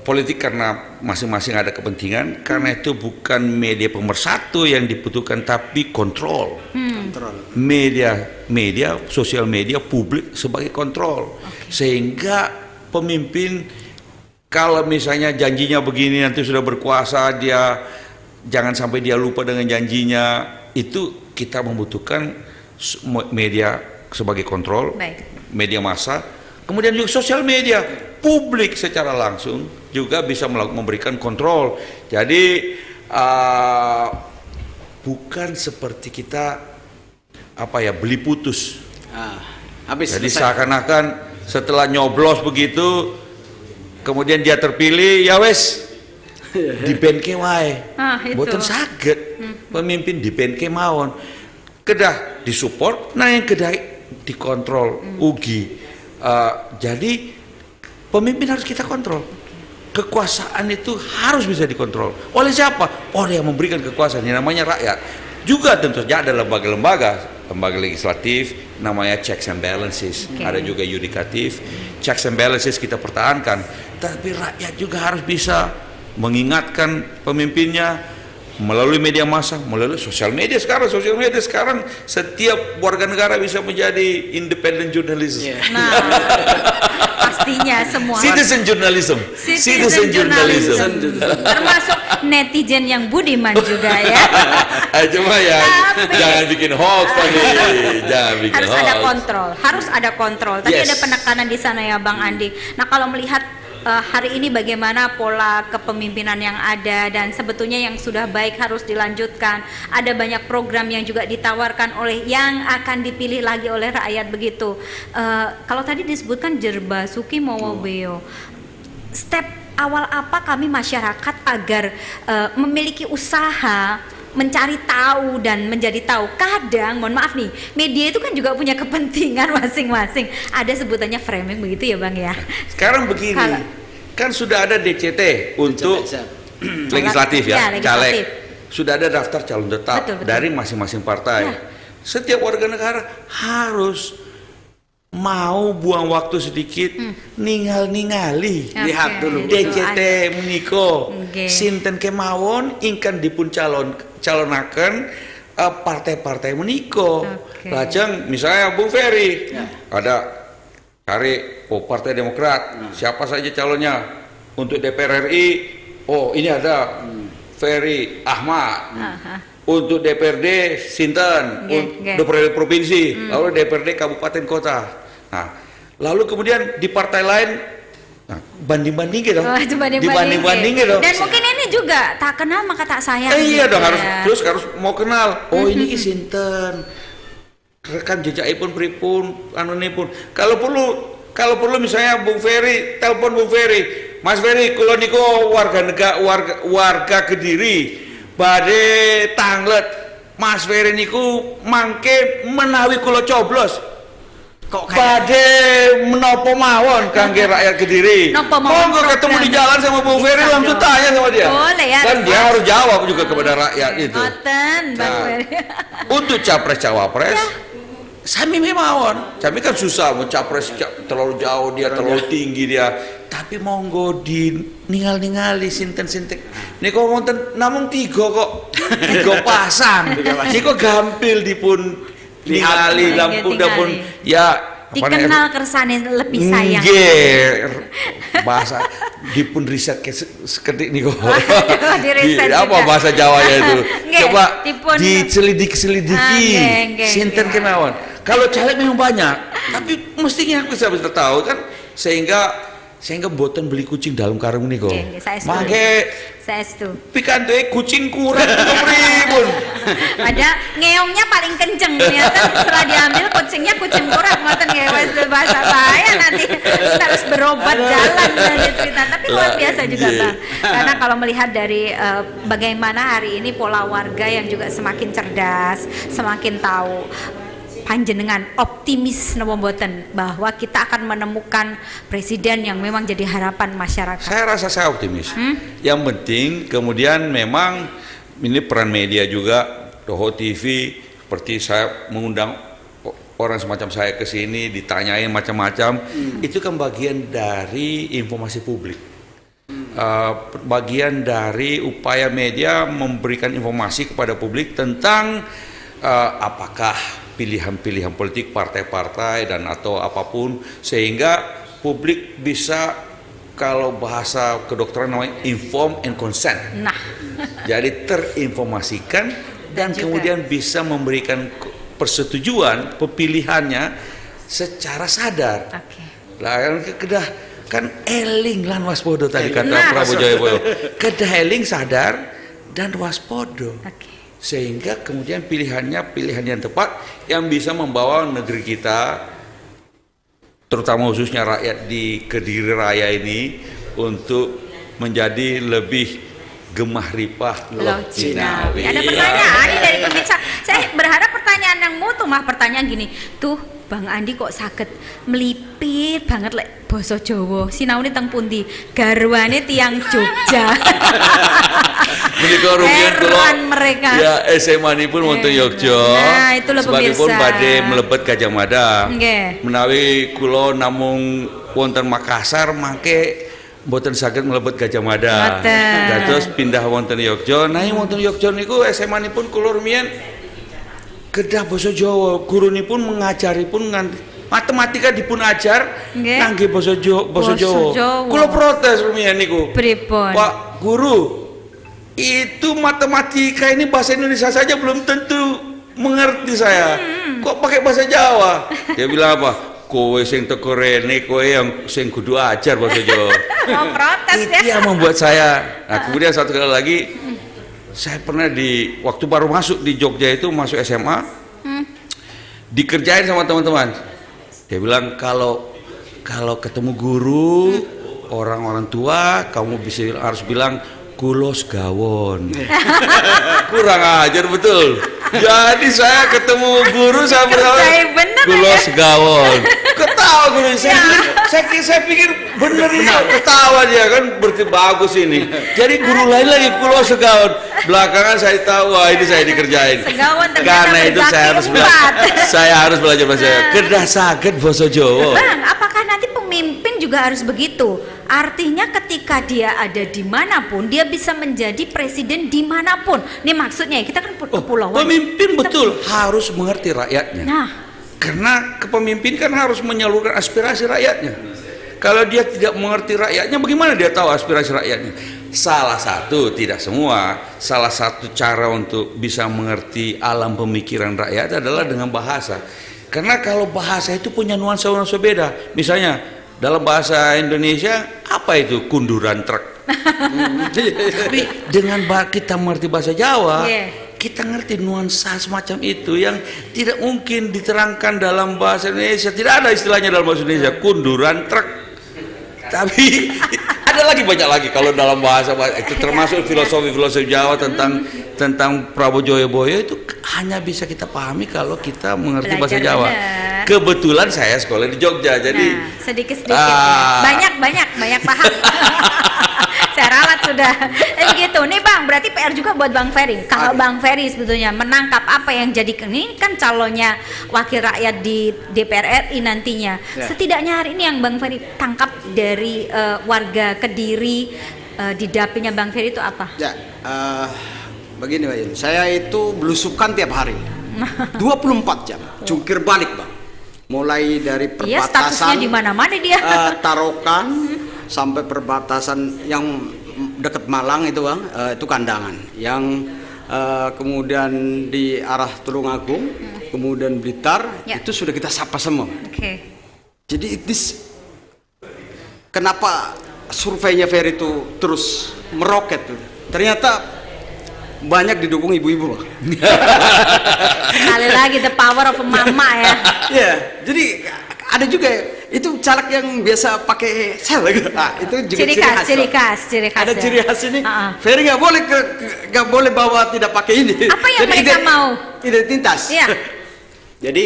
politik karena masing-masing ada kepentingan, karena itu bukan media pemersatu yang dibutuhkan tapi kontrol. Media sosial media publik sebagai kontrol. Sehingga pemimpin kalau misalnya janjinya begini nanti sudah berkuasa dia jangan sampai dia lupa dengan janjinya, itu kita membutuhkan media sebagai kontrol. Baik. Media massa, kemudian juga sosial media publik secara langsung juga bisa memberikan kontrol. Jadi bukan seperti kita beli putus. Jadi seakan-akan setelah nyoblos begitu kemudian dia terpilih ya wes di benke wae. Boten saged pemimpin di benke mawon. Kedah disupport, nah yang kedah dikontrol ugi. Jadi pemimpin harus kita kontrol. Kekuasaan itu harus bisa dikontrol. Oleh siapa? Orang yang memberikan kekuasaan, yang namanya rakyat. Juga tentu saja ada lembaga legislatif, namanya checks and balances. Ada juga yudikatif. Checks and balances kita pertahankan. Tapi rakyat juga harus bisa mengingatkan pemimpinnya melalui media massa, melalui sosial media sekarang. Sosial media sekarang setiap warga negara bisa menjadi independent journalist. Nah, pastinya semua. Citizen journalism. Termasuk netizen yang budiman juga ya. Cuma ya jangan bikin hoax tadi. Jangan bikin Harus hoax. ada kontrol. Tadi Yes. ada penekanan di sana ya Bang Andi. Nah, kalau melihat hari ini bagaimana pola kepemimpinan yang ada dan sebetulnya yang sudah baik harus dilanjutkan. Ada banyak program yang juga ditawarkan oleh yang akan dipilih lagi oleh rakyat begitu. Kalau tadi disebutkan Jer Basuki Mowobeo, step awal apa kami masyarakat agar memiliki usaha mencari tahu dan menjadi tahu. Kadang, mohon maaf nih, media itu kan juga punya kepentingan masing-masing. Ada sebutannya framing begitu ya Bang ya. Sekarang begini, kan sudah ada DCT untuk legislatif ya, legislatif. caleg. Sudah ada daftar calon tetap Betul. dari masing-masing partai. Ya. Setiap warga negara harus mau buang waktu sedikit ningali. Lihat dulu. DCT meniko Oke. sinten kemawon ingkang dipun calonaken partai-partai meniko. Oke. Lajeng misalnya Bung Ferry ada cari Partai Demokrat siapa saja calonnya untuk DPR RI. Oh ini ada Ferry Ahmad. Untuk DPRD sinten, DPRD provinsi, lalu DPRD kabupaten kota. Nah, lalu kemudian di partai lain banding-banding gitu. Dibanding-banding gitu. Dan mungkin ini juga tak kenal maka tak sayang. Iya gitu dong, ya. harus mau kenal. Oh ini sinten. Rekam jejakipun pripun anunipun. Kalau perlu misalnya Bung Ferry, telepon Bung Ferry. Mas Ferry, kula niku warga Kediri. Badhe tanglet Mas Ferry niku mangke menawi kula coblos. Kok Badhe menapa mawon kangge rakyat Kediri. Napa mawon Monggo ketemu di programnya. jalan sama Bung Ferry Bisa langsung dong. tanya sama dia. Boleh ya, Dan dia responsi. harus jawab juga kepada rakyat itu. Ngoten Bang Nah, Ferry. untuk capres cawapres Sami mawon. Kami kan susah mau capres terlalu jauh dia, terlalu tinggi dia. Tapi monggo di ningali sinten-sinten. Niko wonten namung 3 kok. 3 pasang. Niko gampil dipun ningali lampu dapun ya dikenal kersane lebih sayang. Nggih. Bahasa dipun riset sekedik niku. Apa bahasa Jawanya itu? Coba diselidiki. Sinten kemawon. Kalau caleg memang banyak, tapi mestinya aku bisa tahu kan sehingga boten beli kucing dalam karung niku. Mangke saestu. Pikantoe kucing kurang pripun. Ada ngeongnya paling kenceng ternyata setelah diambil kucingnya kucing kurang ngoten nggih wis bahasa saya nanti harus berobat jalan dan cerita. Tapi luar biasa juga Bang. Karena kalau melihat dari bagaimana hari ini pola warga yang juga semakin cerdas, semakin tahu. Panjenengan optimis napa mboten bahwa kita akan menemukan presiden yang memang jadi harapan masyarakat? Saya rasa saya optimis. Yang penting kemudian memang ini peran media juga, Toho TV, seperti saya mengundang orang semacam saya ke sini ditanyain macam-macam, itu kan bagian dari informasi publik. Bagian dari upaya media memberikan informasi kepada publik tentang apakah pilihan-pilihan politik partai-partai dan atau apapun, sehingga publik bisa, kalau bahasa kedokteran namanya inform and consent. Nah, jadi terinformasikan dan kemudian bisa memberikan persetujuan pemilihannya secara sadar. Lah kedah kan eling lan waspodo tadi kata Prabowo Joyoboyo. Kedah eling sadar dan waspodo. Sehingga kemudian pilihan yang tepat yang bisa membawa negeri kita, terutama khususnya rakyat di Kediri Raya ini, untuk menjadi lebih gemah ripah Loh Cinawi. Ada pertanyaan ini dari pemirsa. Saya berharap pertanyaan yang mutu mah pertanyaan gini. Tuh Bang Andi kok saged melipir banget lek basa Jawa. Sinaune teng pundi? Garwane tiang Jogja. Menika rumiyin kula mereka. Ya SMA nipun wonten Yogya. Nah, itu lho pemirsa. Sebagipun badhe mlebet Gajah Mada. Nggih. Menawi kula namung wonten Makassar mangke mboten saged mlebet Gajah Mada. Dados pindah wonten Yogya. Nah, wonten Yogya niku SMA nipun kula rumiyin kedah basa Jawa. Gurunipun mengajaripun matematika dipun ajar nangge basa Jawa. Kula protes rumiyin niku. Pripun? Pak Guru, itu matematika ini bahasa Indonesia saja belum tentu mengerti saya. Kok pakai bahasa Jawa? Dia bilang apa? Kowe sing teko rene, kowe yang sing kudu ajar bahasa Jawa. Oh, protes ya. Itu yang membuat saya. Nah, kemudian satu kali lagi saya pernah waktu baru masuk di Jogja itu, masuk SMA, dikerjain sama teman-teman. Dia bilang kalau ketemu guru, orang-orang tua, kamu harus bilang kulos gawon. Kurang ajar betul. Jadi saya ketemu guru, saya pertama kulos gawon. Ketawa guru saya pikir bener ya, ketawa dia kan, berarti bagus ini. Jadi guru lain lagi kulos gawon. Belakangan saya tahu, wah ini saya dikerjain. Karena itu saya harus belajar bahasa Jawa. Kedah saged basa Jawa. Bang, apakah nanti pemimpin juga harus begitu? Artinya ketika dia ada dimanapun, dia bisa menjadi presiden dimanapun. Ini maksudnya kita kan kepulauan. Pemimpin betul harus mengerti rakyatnya. Nah, karena kepemimpin kan harus menyalurkan aspirasi rakyatnya. Kalau dia tidak mengerti rakyatnya, bagaimana dia tahu aspirasi rakyatnya? Salah satu, tidak semua, salah satu cara untuk bisa mengerti alam pemikiran rakyat adalah dengan bahasa. Karena kalau bahasa itu punya nuansa-nuansa beda. Misalnya dalam bahasa Indonesia apa itu kunduran truk? Tapi dengan kita mengerti bahasa Jawa, kita ngerti nuansa semacam itu yang tidak mungkin diterangkan dalam bahasa Indonesia. Tidak ada istilahnya dalam bahasa Indonesia kunduran truk. Tapi ada lagi, banyak lagi kalau dalam bahasa itu, termasuk filosofi Jawa tentang Prabowo Joyoboyo, itu hanya bisa kita pahami kalau kita mengerti bahasa Jawa. Kebetulan saya sekolah di Jogja, jadi sedikit-sedikit banyak paham. Saya ralat sudah. Gitu. Nih Bang, berarti PR juga buat Bang Ferry. Kalau Bang Ferry sebetulnya menangkap apa yang jadi ini kan calonnya wakil rakyat di DPR RI nantinya. Setidaknya hari ini yang Bang Ferry tangkap dari warga Kediri di dapilnya Bang Ferry itu apa? Ya, begini Pak Yun, saya itu belusukan tiap hari 24 jam, jungkir balik Bang, mulai dari Iya, statusnya perbatasan di mana-mana dia. Tarokan sampai perbatasan yang dekat Malang itu Bang, itu Kandangan, yang kemudian di arah Tulungagung, kemudian Blitar, itu sudah kita sapa semua. Jadi kenapa surveinya Ferry itu terus meroket tuh? Ternyata banyak didukung ibu-ibu. Sekali lagi the power of mama ya. Ya, jadi ada juga itu caleg yang biasa pakai sel gitu. Nah, itu juga ciri khas. Ada ya. ciri khas ini. Ferry nggak boleh bawa tidak pakai ini. Apa yang jadi mereka mau? Identitas. Iya. Jadi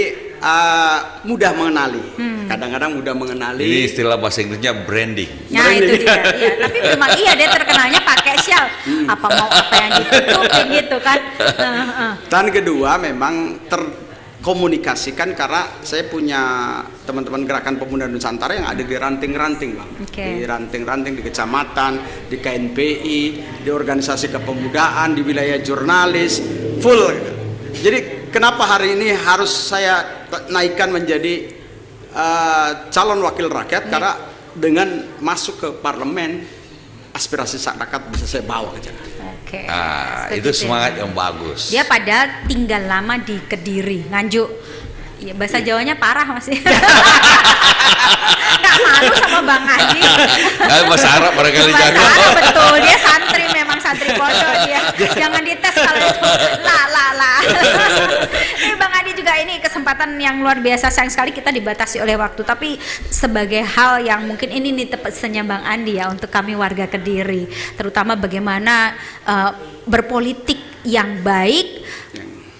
mudah mengenali. Kadang-kadang mudah mengenali. Ini istilah bahasa Inggrisnya branding. Nah itu dia. Iya. Tapi memang iya dia terkenalnya pakai shell. Apa mau apa yang ditutupin gitu kan. Dan kedua memang terkomunikasikan karena saya punya teman-teman gerakan pemuda Nusantara yang ada di ranting-ranting Bang. Di ranting-ranting di kecamatan, di KNPI, di organisasi kepemudaan, di wilayah jurnalis, full. Jadi kenapa hari ini harus saya naikkan menjadi calon wakil rakyat? Karena dengan masuk ke parlemen aspirasi rakyat bisa saya bawa ke Jakarta. Itu semangat yang bagus. Dia pada tinggal lama di Kediri, Nganjuk. Ya, bahasa Jawanya parah masih. Nggak malu sama Bang Andi. Bahasa Arab barangkali jago. Bahasa Arab betul, dia santri memang santri pondok dia. Jangan dites kalau itu. La. Ini Bang Andi juga ini kesempatan yang luar biasa, sayang sekali kita dibatasi oleh waktu. Tapi sebagai hal yang mungkin ini nih pesannya Bang Andi ya untuk kami warga Kediri, terutama bagaimana berpolitik yang baik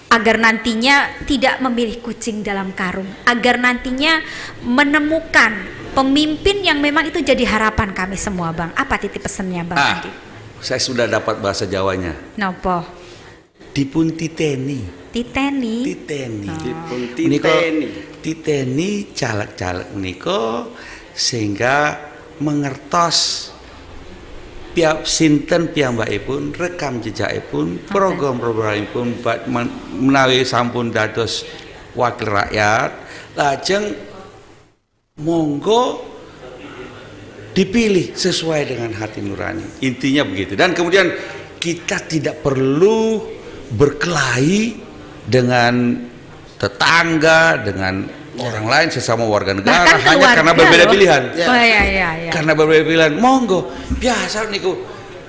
agar nantinya tidak memilih kucing dalam karung, agar nantinya menemukan pemimpin yang memang itu jadi harapan kami semua Bang. Apa titip pesannya Bang Andi? Saya sudah dapat bahasa Jawanya. Nopo? Dipun titeni. Titeni caleg-caleg niko sehingga mengertos piap sinten piyambakipun rekam jejakipun program-programipun menawi sampun dados wakil rakyat lajeng monggo dipilih sesuai dengan hati nurani, intinya begitu. Dan kemudian kita tidak perlu berkelahi dengan tetangga, dengan orang lain sesama warga negara hanya karena berbeda pilihan. Karena berbeda pilihan, monggo biasa niku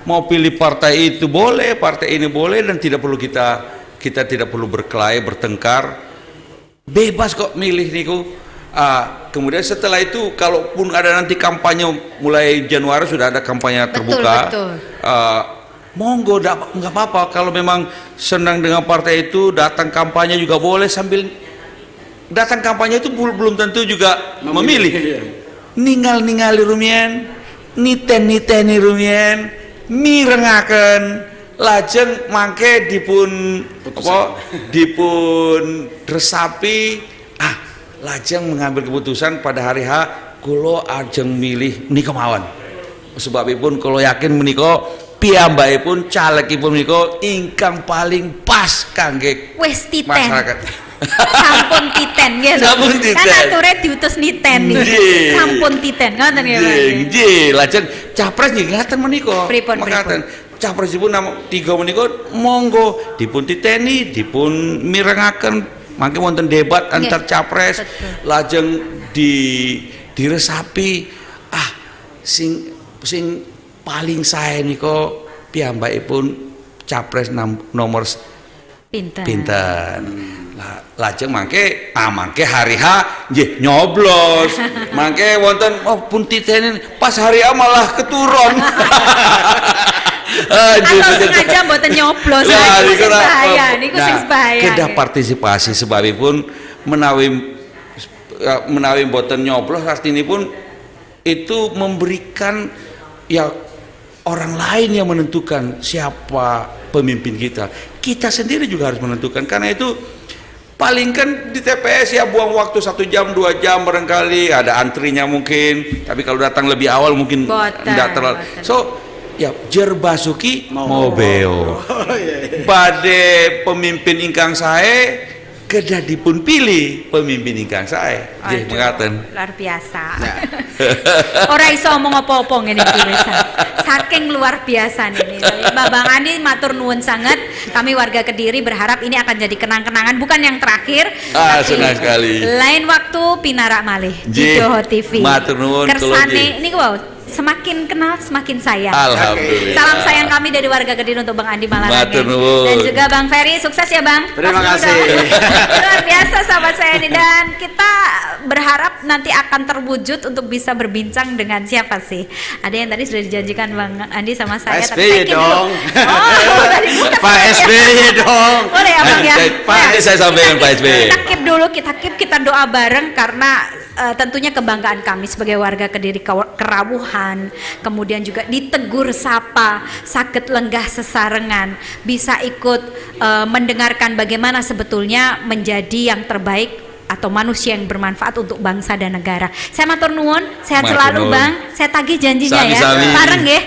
mau pilih partai itu boleh, partai ini boleh, dan tidak perlu kita tidak perlu berkelahi, bertengkar, bebas kok milih niku. Kemudian setelah itu kalaupun ada nanti kampanye mulai Januari sudah ada kampanye terbuka. Monggo nggak apa-apa, kalau memang senang dengan partai itu datang kampanye juga boleh, sambil datang kampanye itu belum tentu juga memilih. Ningali rumian, niteni rumian, mirengaken, lajeng mangke dipun resapi, lajeng mengambil keputusan pada hari H kulo ajeng milih menika mawon. Sebabipun kulo yakin menika piyambakipun calegipun menika ingkang paling pas kangge masyarakat. Sampun titen gitu. Kan ature diutus niten nih. Sampun titen ngoten ya Pak. Nggih, lajeng capres nggih ngaten menika. Pripun? Capresipun nama 3 menika monggo dipun titeni, dipun mirengaken, mangke wonten debat antar capres, lajeng diresapi sing paling sae nika piyambakipun capres nomor pinten. Lajeng mangke hari H nggih nyoblos. Mangke wonten pun titeni pas hari H malah keturun. Atau sengaja mboten nyoblos. Niku sing bahaya. Kedah partisipasi sebabipun menawi mboten nyoblos artinipun itu memberikan ya orang lain yang menentukan siapa pemimpin kita. Kita sendiri juga harus menentukan. Karena itu paling kan di TPS ya buang waktu 1 jam 2 jam barangkali, ada antrinya mungkin. Tapi kalau datang lebih awal mungkin tidak terlalu. So ya jerbasuki mobeo. Bade pemimpin ingkang sae kedah dipun pilih pemimpin ingkang sae. Nggih mekaten. Luar biasa. Ora iso omong apa-apa ngene iki wis. Saking luar biasa nih. Bang Andi matur nuwun sangat. Kami warga Kediri berharap ini akan jadi kenang-kenangan, bukan yang terakhir. Senang sekali. Lain waktu pinarak malih di Doho TV. Matur nuwun kersane niku wow, semakin kenal semakin sayang. Alhamdulillah. Salam sayang kami dari warga Kediri untuk Bang Andi Malarangeng. Dan juga Bang Ferry, sukses ya Bang. Terima kasih. Luar biasa sahabat saya ini, dan kita berharap nanti akan terwujud untuk bisa berbincang dengan siapa sih? Ada yang tadi sudah dijanjikan Bang Andi sama saya. Pak SBY dong. Oh, tadi bukan. Pak SBY dong. Boleh ya Bang ya? Nanti saya sampaikan Pak SBY. Kita keep dulu, kita doa bareng karena tentunya kebanggaan kami sebagai warga Kediri kerawuhan, kemudian juga ditegur sapa, sakit lenggah sesarengan, bisa ikut mendengarkan bagaimana sebetulnya menjadi yang terbaik atau manusia yang bermanfaat untuk bangsa dan negara. Saya matur nuwun, sehat selalu Bang. Saya tagih janjinya ya. Bareng ya.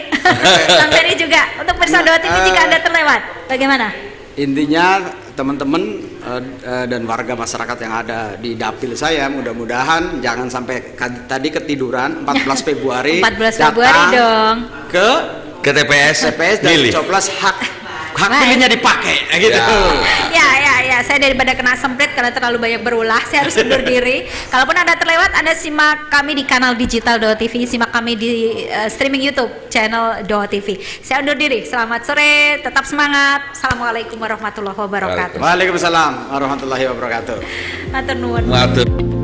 Bang Ferry juga untuk Pirsa Doho TV jika Anda terlewat. Bagaimana? Intinya teman-teman dan warga masyarakat yang ada di dapil saya, mudah-mudahan jangan sampai tadi ketiduran 14 Februari 14 Februari dong ke TPS dan coblos hak pilihnya dipakai gitu. Ya, saya daripada kena semprit karena terlalu banyak berulah, saya harus undur diri. Kalaupun Anda terlewat, Anda simak kami di kanal digital Doho TV, simak kami di streaming YouTube channel Doho TV. Saya undur diri. Selamat sore, tetap semangat. Assalamualaikum warahmatullahi wabarakatuh. Waalaikumsalam warahmatullahi wabarakatuh. Matur nuwun. Matur.